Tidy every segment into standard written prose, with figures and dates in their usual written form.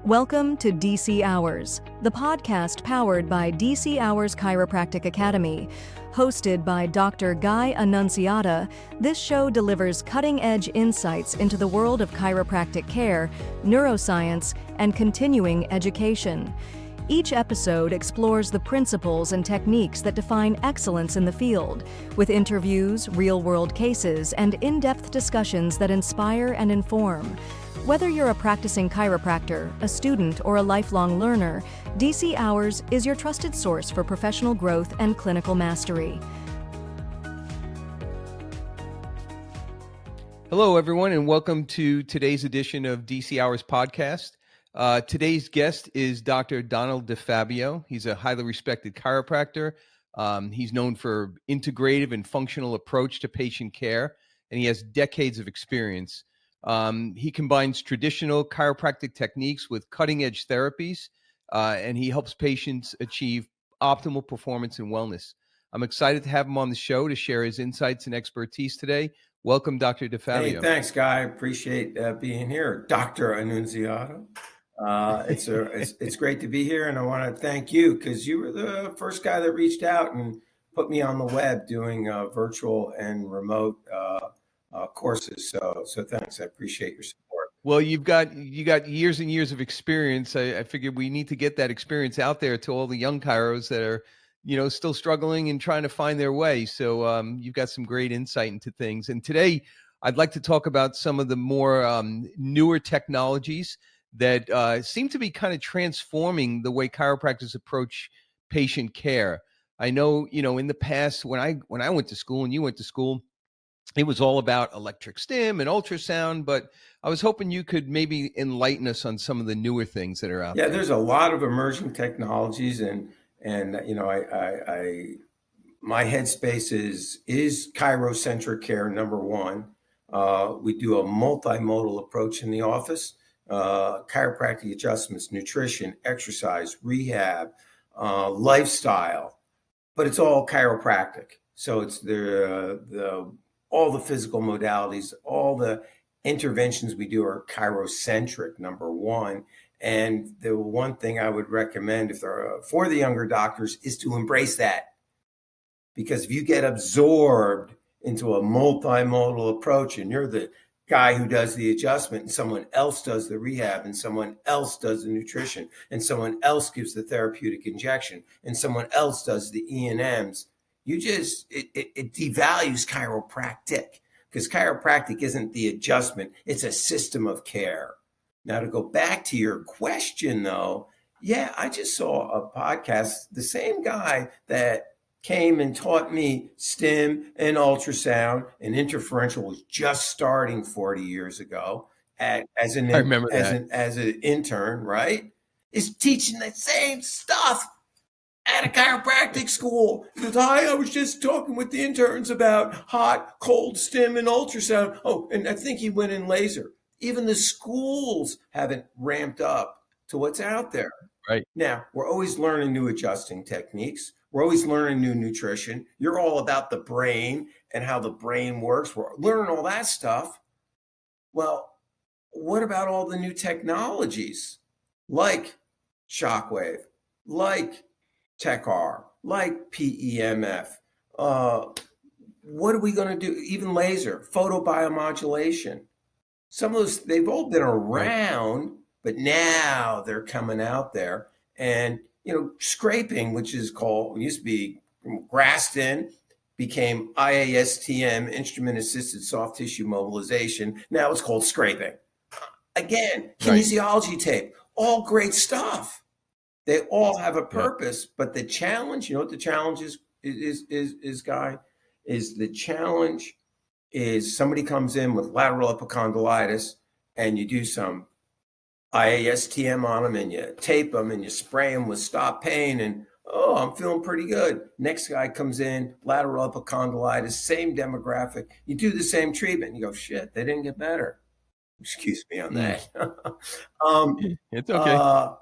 Welcome to DC Hours, the podcast powered by DC Hours Chiropractic Academy. Hosted by Dr. Guy Annunziata, this show delivers cutting-edge insights into the world of chiropractic care, neuroscience, and continuing education. Each episode explores the principles and techniques that define excellence in the field, with interviews, real-world cases, and in-depth discussions that inspire and inform. Whether you're a practicing chiropractor, a student, or a lifelong learner, DC Hours is your trusted source for professional growth and clinical mastery. Hello, everyone, and welcome to today's edition of DC Hours Podcast. Today's guest is Dr. Donald DeFabio. He's a highly respected chiropractor. He's known for integrative and functional approach to patient care, and he has decades of experience. He combines traditional chiropractic techniques with cutting-edge therapies, and he helps patients achieve optimal performance and wellness. I'm excited to have him on the show to share his insights and expertise today. Welcome, Dr. DeFabio. Hey, thanks, Guy. I appreciate being here. Dr. Annunziata. It's great to be here, and I want to thank you because you were the first guy that reached out and put me on the web doing virtual and remote courses. So thanks. I appreciate your support. Well, you got years and years of experience. I figured we need to get that experience out there to all the young chiros that are, still struggling and trying to find their way. So you've got some great insight into things. And today, I'd like to talk about some of the more newer technologies that seem to be kind of transforming the way chiropractors approach patient care. I know, in the past when I went to school and you went to school, it was all about electric stim and ultrasound, but I was hoping you could maybe enlighten us on some of the newer things that are out there. Yeah, there's a lot of emerging technologies, and my headspace is chirocentric care, number one. We do a multimodal approach in the office, chiropractic adjustments, nutrition, exercise, rehab, lifestyle, but it's all chiropractic. So it's all the physical modalities, all the interventions we do are chirocentric, number one. And the one thing I would recommend for the younger doctors is to embrace that. Because if you get absorbed into a multimodal approach and you're the guy who does the adjustment and someone else does the rehab and someone else does the nutrition and someone else gives the therapeutic injection and someone else does the E&Ms, it devalues chiropractic, because chiropractic isn't the adjustment, it's a system of care. Now, to go back to your question, though, yeah, I just saw a podcast, the same guy that came and taught me stim and ultrasound and interferential was just starting 40 years ago as an intern, right? Is teaching the same stuff at a chiropractic school. He goes, hi, I was just talking with the interns about hot, cold stim and ultrasound. Oh, and I think he went in laser. Even the schools haven't ramped up to what's out there. Right. Now, we're always learning new adjusting techniques. We're always learning new nutrition. You're all about the brain and how the brain works. We're learning all that stuff. Well, what about all the new technologies like shockwave, like TechR, like PEMF? What are we going to do? Even laser, photobiomodulation. Some of those, they've all been around, but now they're coming out there. And, scraping, which used to be Graston, became IASTM, Instrument Assisted Soft Tissue Mobilization. Now it's called scraping. Again, kinesiology tape, all great stuff. They all have a purpose, but the challenge, what the challenge is, Guy, is the challenge is somebody comes in with lateral epicondylitis and you do some IASTM on them and you tape them and you spray them with stop pain and, oh, I'm feeling pretty good. Next guy comes in, lateral epicondylitis, same demographic. You do the same treatment and you go, shit, they didn't get better. Excuse me on that. It's okay.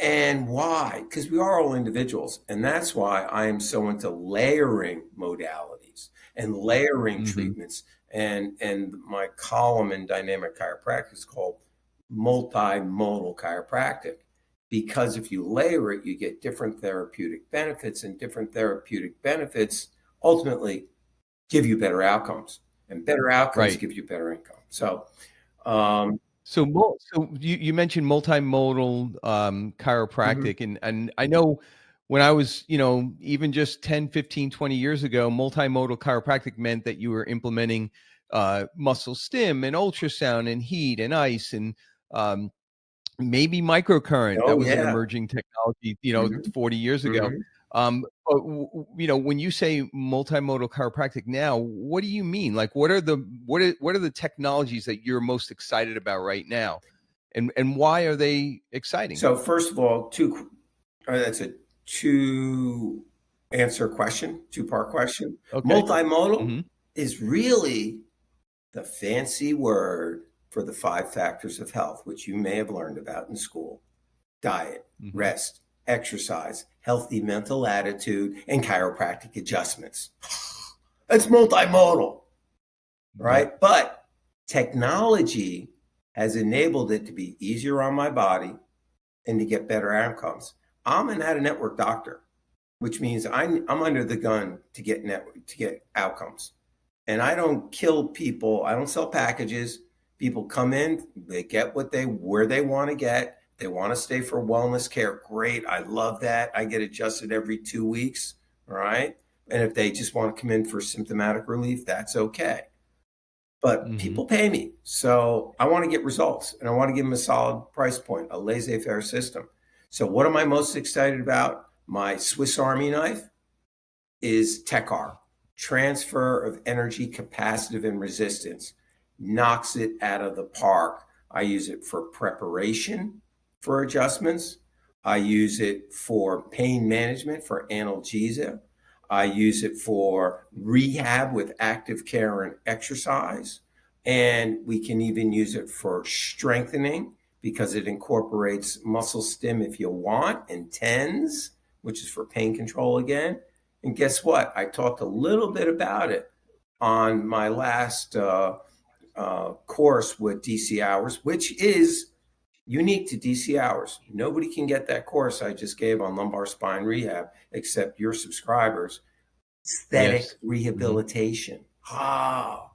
And why? Because we are all individuals. And that's why I am so into layering modalities and layering treatments. And my column in Dynamic Chiropractic is called multimodal chiropractic, because if you layer it, you get different therapeutic benefits, and different therapeutic benefits ultimately give you better outcomes, and better outcomes Right. give you better income. So, So you mentioned multimodal chiropractic, and I know when I was, even just 10, 15, 20 years ago, multimodal chiropractic meant that you were implementing muscle stim and ultrasound and heat and ice and maybe microcurrent. That oh was an yeah. emerging technology, Mhm. 40 years ago. Mhm. But when you say multimodal chiropractic now, what do you mean? Like, what are the technologies that you're most excited about right now, and why are they exciting? So first of all, that's a two-part question. Okay. Multimodal Hmm. is really the fancy word for the 5 factors of health, which you may have learned about in school: diet, Hmm. rest, exercise, healthy mental attitude, and chiropractic adjustments. That's multimodal, Yep. right? But technology has enabled it to be easier on my body and to get better outcomes. I'm an out-of-network doctor, which means I'm under the gun to get outcomes. And I don't kill people. I don't sell packages. People come in, they get where they want to get. They want to stay for wellness care. Great. I love that. I get adjusted every 2 weeks. All right. And if they just want to come in for symptomatic relief, that's okay. But Hmm. people pay me. So I want to get results, and I want to give them a solid price point, a laissez-faire system. So what am I most excited about? My Swiss Army knife is TechR, transfer of energy, capacitive and resistance. Knocks it out of the park. I use it for preparation for adjustments. I use it for pain management, for analgesia. I use it for rehab with active care and exercise. And we can even use it for strengthening, because it incorporates muscle stim if you want, and TENS, which is for pain control again. And guess what? I talked a little bit about it on my last course with DC Hours, which is unique to DC Hours. Nobody can get that course I just gave on lumbar spine rehab except your subscribers. Aesthetic Yes. Hmm. rehabilitation. Ah,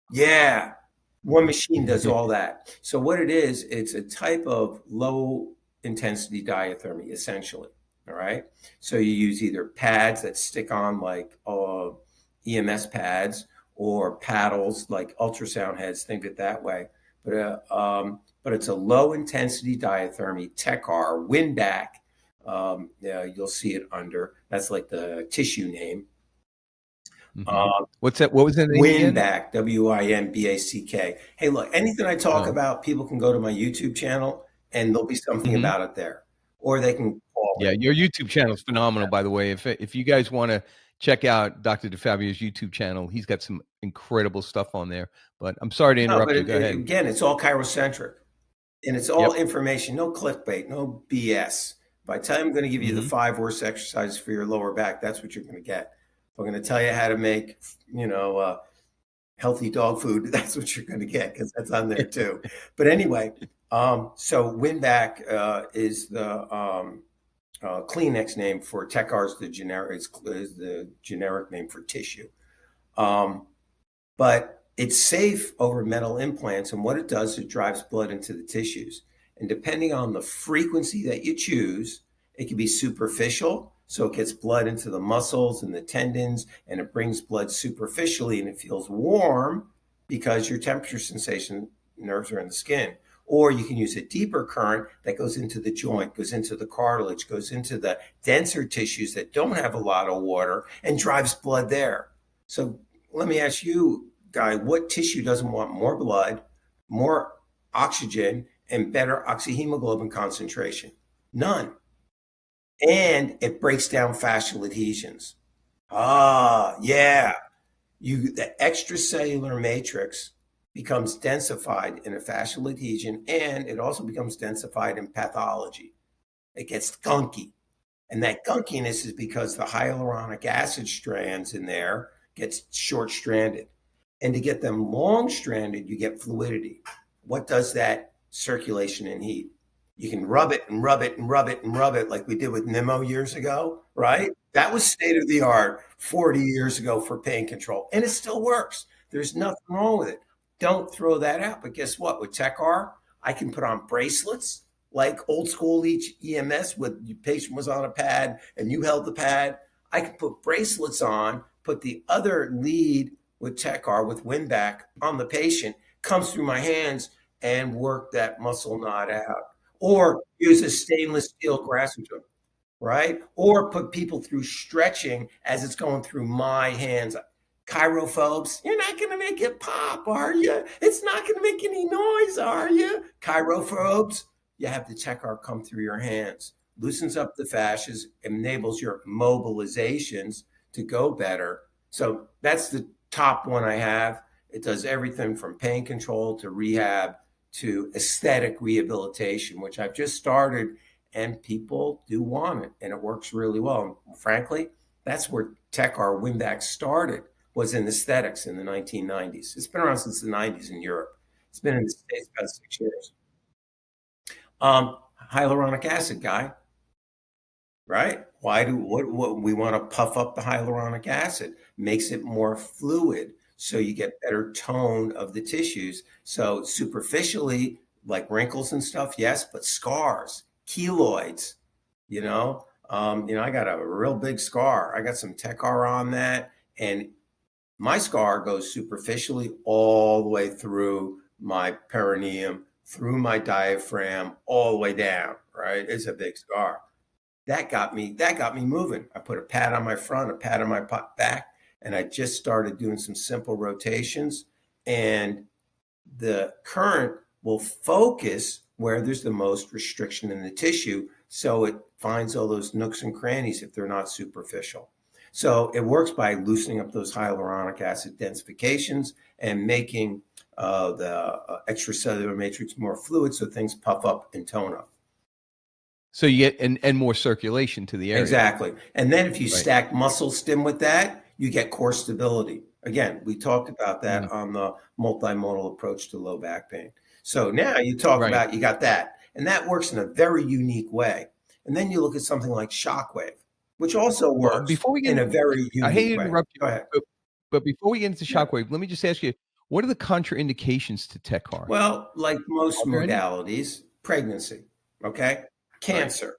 yeah. One machine does all that. So what it is, it's a type of low intensity diathermy, essentially. All right. So you use either pads that stick on like EMS pads, or paddles like ultrasound heads. Think of it that way. But it's a low intensity diathermy. TechR, Winback. Yeah, you'll see it under. That's like the tissue name. Hmm. Uh, What's that? What was the name again? Winback, Winback. Hey, look, anything I talk Oh. about, people can go to my YouTube channel and there'll be something Hmm. about it there, or they can call Yeah, your YouTube channel is phenomenal, by the way. If you guys want to check out Dr. DeFabio's YouTube channel, he's got some incredible stuff on there. But I'm sorry to No, but interrupt you. Go ahead. again, it's all chirocentric, and it's all Yep. information, no clickbait, no BS. If I tell you I'm going to give you the Hmm. 5 worst exercises for your lower back, that's what you're going to get. If I'm going to tell you how to make, you know, healthy dog food, that's what you're going to get, because that's on there too. But anyway, so Winback is the Kleenex name for TechR is the generic name for tissue. But it's safe over metal implants, and what it does, it drives blood into the tissues. And depending on the frequency that you choose, it can be superficial, so it gets blood into the muscles and the tendons, and it brings blood superficially, and it feels warm because your temperature sensation nerves are in the skin. Or you can use a deeper current that goes into the joint, goes into the cartilage, goes into the denser tissues that don't have a lot of water, and drives blood there. So let me ask you, Guy, what tissue doesn't want more blood, more oxygen, and better oxyhemoglobin concentration? None. And it breaks down fascial adhesions. Ah, yeah. The extracellular matrix becomes densified in a fascial adhesion, and it also becomes densified in pathology. It gets gunky. And that gunkiness is because the hyaluronic acid strands in there gets short stranded. And to get them long stranded, you get fluidity. What does that circulation and heat. You can rub it and rub it and rub it and rub it like we did with Nemo years ago, right? That was state of the art 40 years ago for pain control, and it still works. There's nothing wrong with it. Don't throw that out. But guess what? With TechR, I can put on bracelets like old school EMS with the patient was on a pad and you held the pad. I can put bracelets on, put the other lead with TechR with WinBack on the patient, comes through my hands and work that muscle knot out. Or use a stainless steel grasp tool, right? Or put people through stretching as it's going through my hands. Chirophobes, you're not going to make it pop, are you? It's not going to make any noise, are you? Chirophobes, you have the TechR come through your hands, loosens up the fascias, enables your mobilizations to go better. So that's the top one I have. It does everything from pain control to rehab to aesthetic rehabilitation, which I've just started, and people do want it, and it works really well. And frankly, that's where TechR WinBack started, was in aesthetics in the 1990s. It's been around since the 90s in Europe. It's been in the States about 6 years. Hyaluronic acid, guy, right? What we want to puff up the hyaluronic acid, makes it more fluid, so you get better tone of the tissues. So superficially, like wrinkles and stuff, yes, but scars, keloids, I got a real big scar. I got some TechR on that, and my scar goes superficially all the way through my perineum, through my diaphragm, all the way down, right? It's a big scar. That got me moving. I put a pad on my front, a pad on my back, and I just started doing some simple rotations, and the current will focus where there's the most restriction in the tissue, so it finds all those nooks and crannies if they're not superficial. So it works by loosening up those hyaluronic acid densifications and making the extracellular matrix more fluid, so things puff up and tone up. So you get and more circulation to the area. Exactly. And then if you stack muscle stim with that, you get core stability. Again, we talked about that on the multimodal approach to low back pain. So now you talk about, you got that, and that works in a very unique way. And then you look at something like Shockwave, which also works in a very unique way. I hate to interrupt you. Go ahead. But before we get into Shockwave, let me just ask you, what are the contraindications to TechR? Well, like most modalities, pregnancy, okay? Cancer,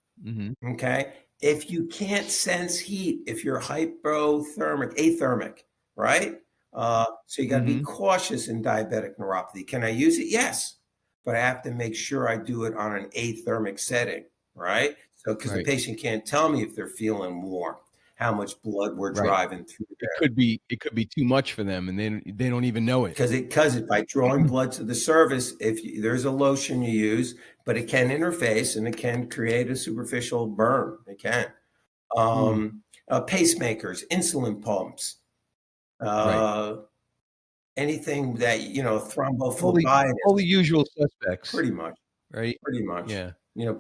okay? If you can't sense heat, if you're athermic, right? So you got to be cautious in diabetic neuropathy. Can I use it? Yes, but I have to make sure I do it on an athermic setting, right? So because the patient can't tell me if they're feeling warm, how much blood we're driving through there. It could be too much for them, and they don't even know it. Because by drawing blood to the surface, there's a lotion you use, but it can interface and it can create a superficial burn. It can. Pacemakers, insulin pumps, anything that, thrombophlebitis. All the usual suspects. Pretty much. Right? Pretty much. Yeah.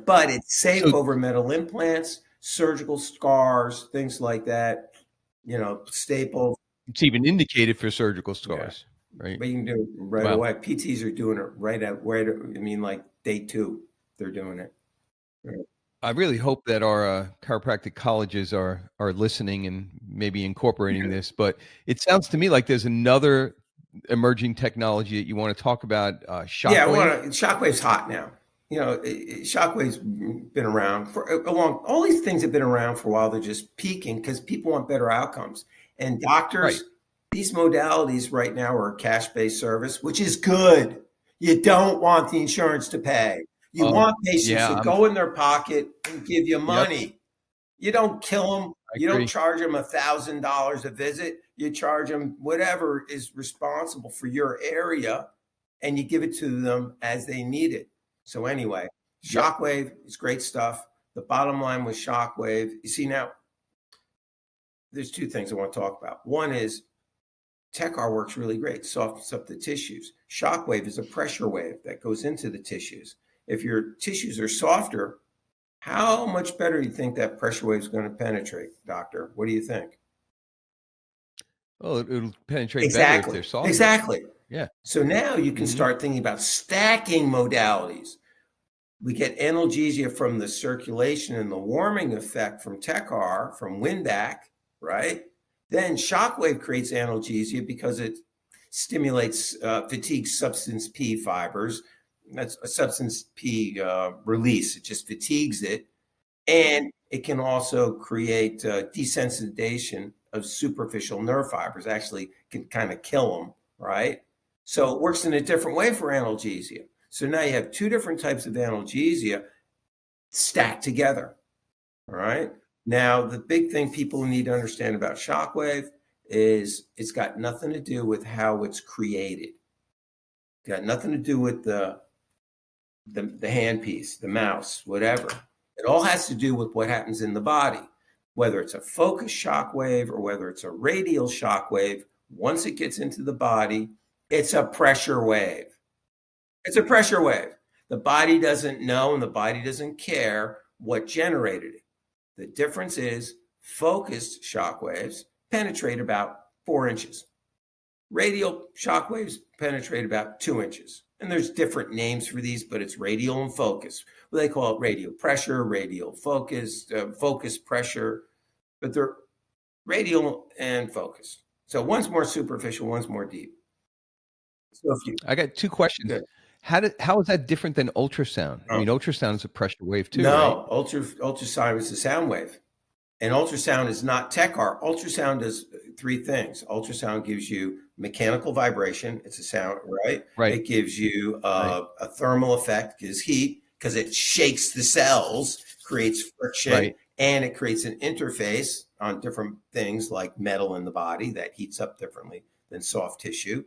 But it's safe over metal implants, surgical scars, things like that, staples. It's even indicated for surgical scars, right? But you can do it right away. PTs are doing it like day 2, they're doing it. Right. I really hope that our chiropractic colleges are listening and maybe incorporating this, but it sounds to me like there's another emerging technology that you want to talk about, Shockwave. Yeah, Shockwave's hot now. Shockwave's been around all these things have been around for a while. They're just peaking because people want better outcomes. And doctors, these modalities right now are a cash-based service, which is good. You don't want the insurance to pay. You want patients to go in their pocket and give you money. You don't kill them. You don't charge them $1,000 a visit. You charge them whatever is responsible for your area, and you give it to them as they need it. So anyway, Shockwave is great stuff. The bottom line with Shockwave, you see now, there's 2 things I want to talk about. One is TechR works really great, softens up the tissues. Shockwave is a pressure wave that goes into the tissues. If your tissues are softer, how much better do you think that pressure wave is going to penetrate, doctor? What do you think? Well, it'll penetrate better if they're softer. Exactly. Yeah. So now you can Mhm. start thinking about stacking modalities. We get analgesia from the circulation and the warming effect from TECAR, from WINDAC, right? Then shockwave creates analgesia because it stimulates fatigue substance P fibers. That's a substance P release. It just fatigues it. And it can also create desensitization of superficial nerve fibers, actually can kind of kill them, right? So it works in a different way for analgesia. So now you have two different types of analgesia stacked together, all right? Now, the big thing people need to understand about shockwave is it's got nothing to do with how it's created. It's got nothing to do with the handpiece, the mouse, whatever. It all has to do with what happens in the body, whether it's a focused shock wave or whether it's a radial shock wave. Once it gets into the body, it's a pressure wave. It's a pressure wave. The body doesn't know and the body doesn't care what generated it. The difference is focused shock waves penetrate about 4 inches. Radial shock waves penetrate about 2 inches. And there's different names for these, but it's radial and focus. Well, they call it radial pressure, radial focus, focus pressure, but they're radial and focus. So one's more superficial, one's more deep. So if you I got 2 questions. Good. How is that different than ultrasound? I mean, ultrasound is a pressure wave too, right? No, ultrasound is a sound wave. And ultrasound is not TECAR. Ultrasound does 3 things. Ultrasound gives you mechanical vibration. It's a sound, right? Right. It gives you a thermal effect, gives heat, because it shakes the cells, creates friction, Right. and it creates an interface on different things like metal in the body that heats up differently than soft tissue.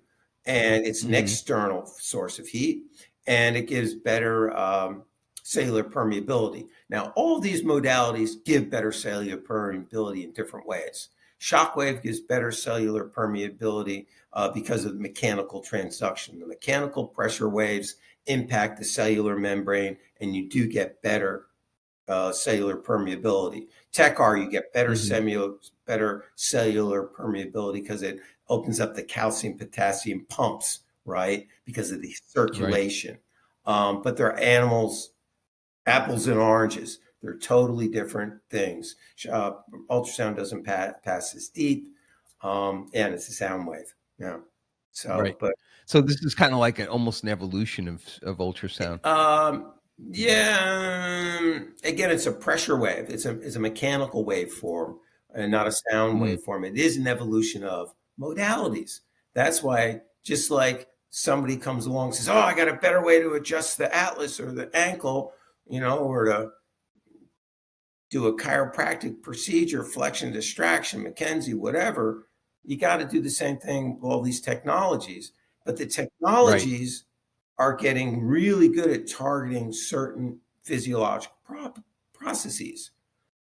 And it's an external source of heat, and it gives better cellular permeability. Now, all of these modalities give better cellular permeability in different ways. Shockwave gives better cellular permeability because of mechanical transduction. The mechanical pressure waves impact the cellular membrane, and you do get better cellular permeability. TECAR, you get better cellular permeability because it opens up the calcium potassium pumps, right? Because of the circulation. Right. But they're apples and oranges. They're totally different things. Ultrasound doesn't pass as deep, and it's a sound wave. Yeah. So, Right. but So this is kind of like almost an evolution of ultrasound. Yeah. Again, it's a pressure wave. It's a mechanical waveform and not a sound waveform. It is an evolution of modalities. That's why, just like somebody comes along and says, "Oh, I got a better way to adjust the atlas or the ankle," or to do a chiropractic procedure, flexion, distraction, McKenzie, whatever. You got to do the same thing with all these technologies. But the technologies are getting really good at targeting certain physiological processes.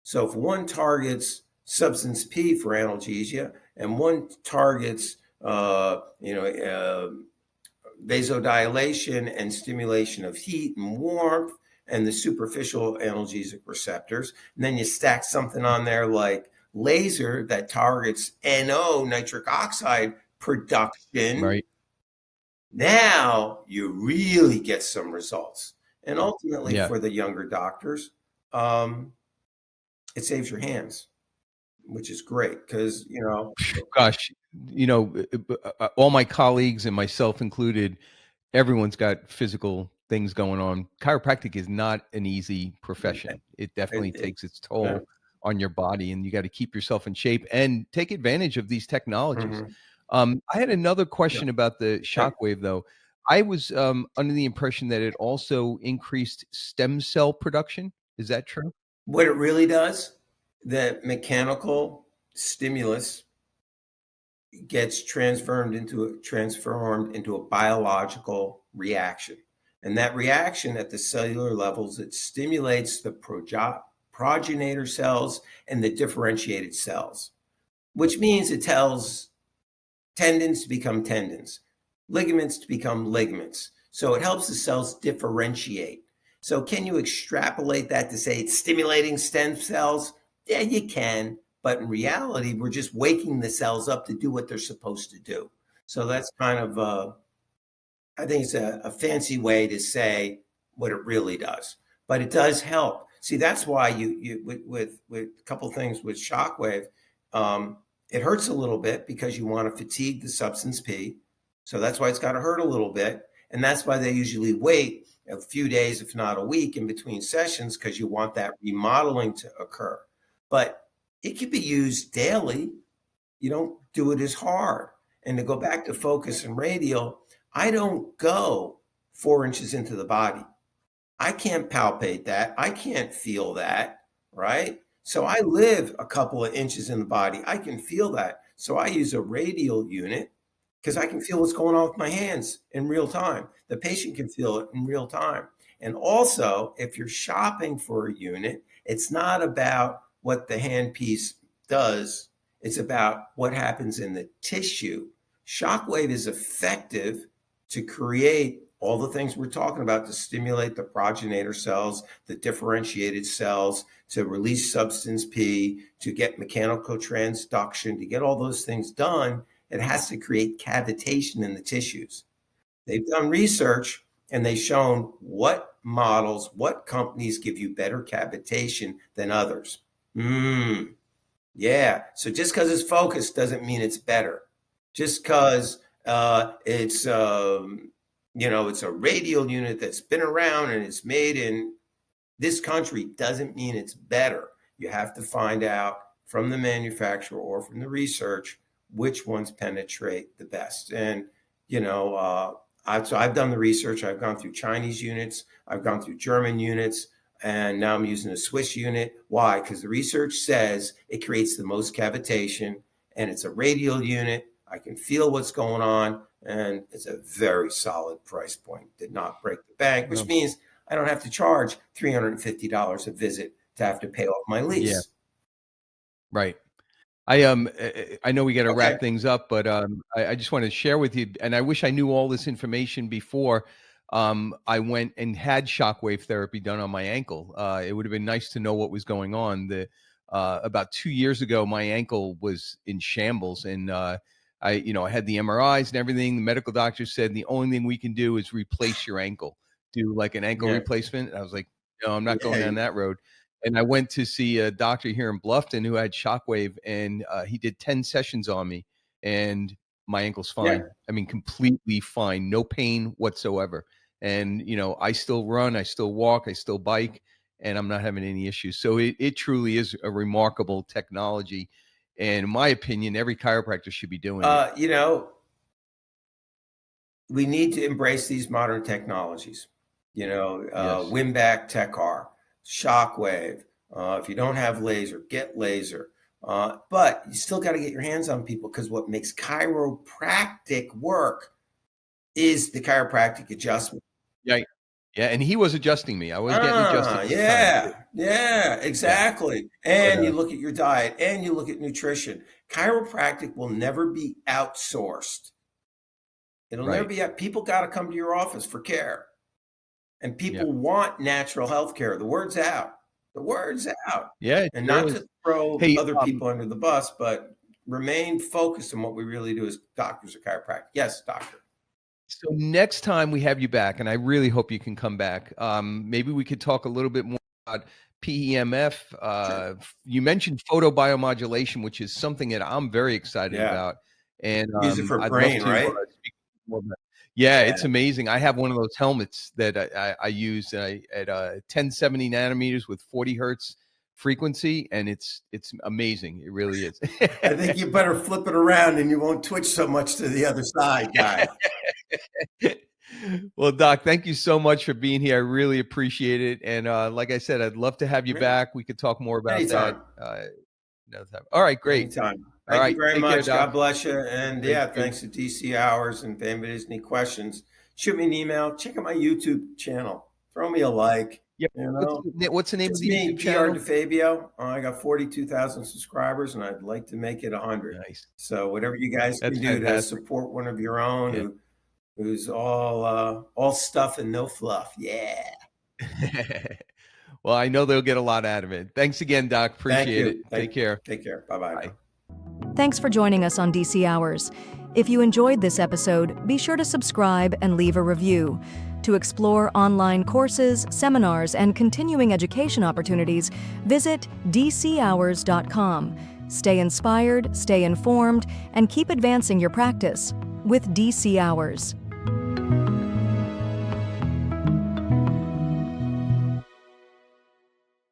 So if one targets substance P for analgesia and one targets vasodilation and stimulation of heat and warmth and the superficial analgesic receptors, and then you stack something on there like laser that targets NO, nitric oxide production, Right. now you really get some results. And ultimately, for the younger doctors, it saves your hands, which is great because, Gosh, all my colleagues and myself included, everyone's got physical things going on. Chiropractic is not an easy profession. It definitely takes its toll on your body, and you got to keep yourself in shape and take advantage of these technologies. I had another question about the shockwave, though. I was under the impression that it also increased stem cell production. Is that true? What it really does, the mechanical stimulus gets transformed into a biological reaction. And that reaction at the cellular levels, it stimulates the progenitor cells and the differentiated cells, which means it tells tendons to become tendons, ligaments to become ligaments. So it helps the cells differentiate. So can you extrapolate that to say it's stimulating stem cells? Yeah, you can. But in reality, we're just waking the cells up to do what they're supposed to do. So that's kind of I think it's a fancy way to say what it really does, but it does help. See, that's why you with a couple things with shockwave, it hurts a little bit because you want to fatigue the substance P. So that's why it's got to hurt a little bit. And that's why they usually wait a few days, if not a week, in between sessions, because you want that remodeling to occur. But it can be used daily. You don't do it as hard. And to go back to focus and radial, I don't go 4 inches into the body. I can't palpate that. I can't feel that, right? So I live a couple of inches in the body. I can feel that. So I use a radial unit because I can feel what's going on with my hands in real time. The patient can feel it in real time. And also, if you're shopping for a unit, it's not about what the handpiece does. It's about what happens in the tissue. Shockwave is effective to create all the things we're talking about, to stimulate the progenitor cells, the differentiated cells, to release substance P, to get mechanical transduction, to get all those things done. It has to create cavitation in the tissues. They've done research and they've shown what models, what companies give you better cavitation than others. Yeah. So just because it's focused doesn't mean it's better. Just because it's it's a radial unit that's been around and it's made in this country doesn't mean it's better. You have to find out from the manufacturer or from the research which ones penetrate the best. And so I've done the research. I've gone through Chinese units, I've gone through German units, and now I'm using a Swiss unit. Why? Because the research says it creates the most cavitation, and it's a radial unit. I can feel what's going on, and it's a very solid price point. Did not break the bank, which means I don't have to charge $350 a visit to have to pay off my lease. Yeah. Right. I know we got to wrap things up, but I just want to share with you, and I wish I knew all this information before I went and had shockwave therapy done on my ankle. It would have been nice to know what was going on. About 2 years ago, my ankle was in shambles, and I had the MRIs and everything. The medical doctor said the only thing we can do is replace your ankle, do like an ankle replacement. And I was like, no, I'm not going down that road. And I went to see a doctor here in Bluffton who had shockwave, and he did 10 sessions on me, and my ankle's fine. I mean, completely fine, no pain whatsoever. And, I still run, I still walk, I still bike, and I'm not having any issues. So it truly is a remarkable technology. And in my opinion, every chiropractor should be doing it. We need to embrace these modern technologies. Wimback TechR, shockwave. If you don't have laser, get laser. But you still got to get your hands on people, because what makes chiropractic work is the chiropractic adjustment. Yeah. Yeah. And he was adjusting me. I was getting adjusted. Yeah, exactly. And you look at your diet and you look at nutrition. Chiropractic will never be outsourced. It'll never be people got to come to your office for care. And people want natural health care. The word's out. The word's out. Yeah. And not to throw other people under the bus, but remain focused on what we really do as doctors of chiropractic. Yes, doctor. So next time we have you back, and I really hope you can come back, maybe we could talk a little bit more about PEMF. You mentioned photobiomodulation, which is something that I'm very excited about. And use it for brain, right? Yeah, it's amazing. I have one of those helmets that I use at 1070 nanometers with 40 hertz frequency, and it's amazing. It really is. I think you better flip it around and you won't twitch so much to the other side, guy. Well, Doc, thank you so much for being here. I really appreciate it. And like I said, I'd love to have you back. We could talk more about that another time. All right, great. Anytime. Thank you very much. God bless you. And thanks to DC Hours. And if anybody has any questions, shoot me an email. Check out my YouTube channel. Throw me a like. Yep. What's the name of the YouTube channel? Donald DeFabio. I got 42,000 subscribers, and I'd like to make it 100. Nice. So whatever you guys can do to support one of your own who's all stuff and no fluff. Yeah. Well, I know they'll get a lot out of it. Thanks again, Doc. Appreciate it. Take care. Take care. Bye-bye. Thanks for joining us on DC Hours. If you enjoyed this episode, be sure to subscribe and leave a review. To explore online courses, seminars, and continuing education opportunities, visit dchours.com. Stay inspired, stay informed, and keep advancing your practice with DC Hours.